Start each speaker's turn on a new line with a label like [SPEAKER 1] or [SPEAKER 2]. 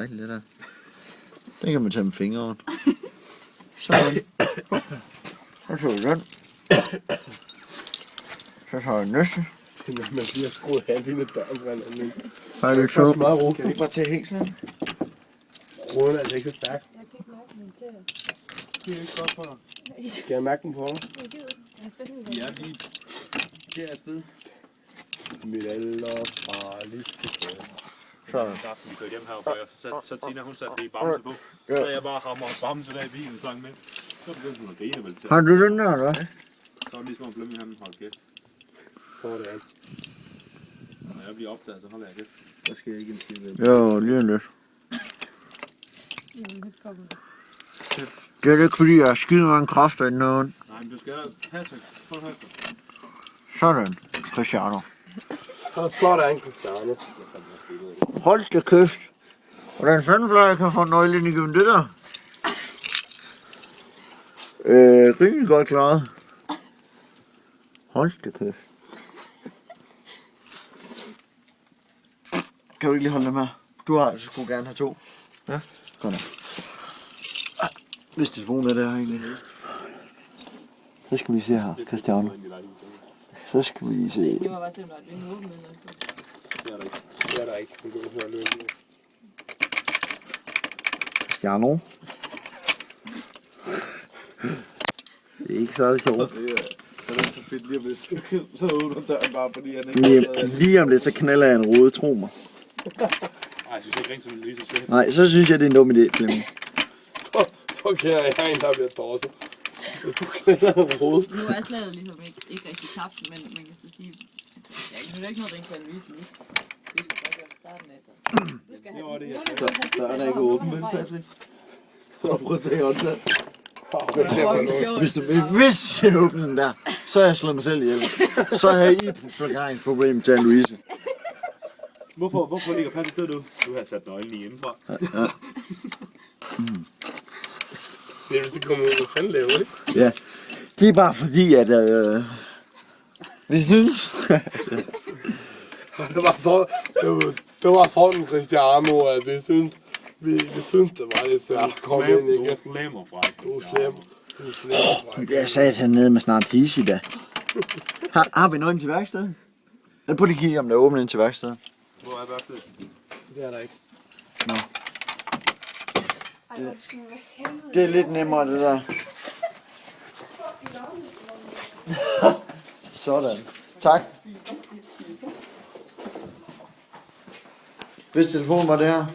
[SPEAKER 1] dejligt, det der. Den kan man tage med fingeren. Sådan. Så tager vi den. Så tager vi næste.
[SPEAKER 2] Man bliver skruet halvdelen døren fra hinanden.
[SPEAKER 1] Har det så?
[SPEAKER 2] Kan vi ikke bare tage hængslen? Roden er altså ikke så stærk.
[SPEAKER 3] Jeg kan ikke mærke den til.
[SPEAKER 2] Det er ikke godt for dig. Skal jeg mærke den på dig?
[SPEAKER 3] Jeg gider ikke.
[SPEAKER 4] Ja, lige her et sted.
[SPEAKER 2] Mit allerfarligste sted.
[SPEAKER 4] Vi kørte hjem her, så Tina hun satte det i bamse på. Så sad jeg bare hammer og bamse der i bilen og sang med. Så begyndte hun at grine vel til.
[SPEAKER 1] Har du den der, eller?
[SPEAKER 4] Så var det ligesom at blømme i handen, hold kæft.
[SPEAKER 2] Sådan.
[SPEAKER 4] Når jeg bliver optaget, så holder jeg kæft.
[SPEAKER 2] Der skal jeg ikke en skid ved.
[SPEAKER 1] Jo, lige lidt. Det er ikke fordi, jeg har skidt mange kræfter i noget.
[SPEAKER 4] Nej, men du skal have få det højt.
[SPEAKER 1] Sådan, Cristiano.
[SPEAKER 2] Han er flot af en Cristiano.
[SPEAKER 1] Hold da kæft. Hvordan fanden for jeg kan få nøglen igennem det der? Rimelig godt klaret. Hold da kæft. Kan du ikke lige holde dem her? Du har altså skulle gerne have 2. Ja? Sådan. Hvis telefonen er der egentlig. Så skal vi se her, Cristiano. Så skal vi lige se.
[SPEAKER 3] Det var bare simpelthen, at vi åbnede noget.
[SPEAKER 2] Det er der ikke. Det er der ikke. Du kan ikke høre løbende.
[SPEAKER 1] Cristiano. Det er ikke så sjovt.
[SPEAKER 4] Det er så fedt lige om lidt. Så åbner døren bare, fordi han ikke...
[SPEAKER 1] Lige om lidt, så knaller jeg en rode, tro mig.
[SPEAKER 4] Nej, jeg synes ikke ringe som en lyse sødt.
[SPEAKER 1] Nej, så synes jeg, det er en dum idé, Flemming.
[SPEAKER 2] Så kender jeg en, der bliver tosset. Hvis du kender en rode.
[SPEAKER 3] Nu er slaget ligesom ikke rigtig tabt, men man kan så sige, at jeg kan ikke noget ringe for en vise nu. Vi skal bare gøre starten af, så. Du skal have den.
[SPEAKER 1] Så er der ikke åben, vel, Patrick? Prøv at tage håndtag. Hvis jeg åbner den der, så har jeg slået mig selv ihjel. Så har jeg et forklaringsproblem til Anne-Louise.
[SPEAKER 4] Hvorfor ligger Patrick død ud? Du har sat nøglen i indenfor.
[SPEAKER 1] Ja.
[SPEAKER 2] Det er hvis det kommer ud, hvad fanden laver det?
[SPEAKER 1] Ja, det er bare fordi, at vi synes...
[SPEAKER 2] Det var sådan, Cristiano, at vi synes, det var lidt svært at komme ind, ikke?
[SPEAKER 4] Du slemmer fra.
[SPEAKER 2] Du er slem.
[SPEAKER 1] Jeg sagde hernede med snart hisse i dag. Har vi nøglen til værkstedet? Jeg prøver lige at kigge, om der er åbent ind til værkstedet.
[SPEAKER 4] Hvor er værkstedet?
[SPEAKER 2] Det er der ikke.
[SPEAKER 1] Nå. Det er lidt nemmere, det der. Sådan. Tak. Hvis telefonen var der.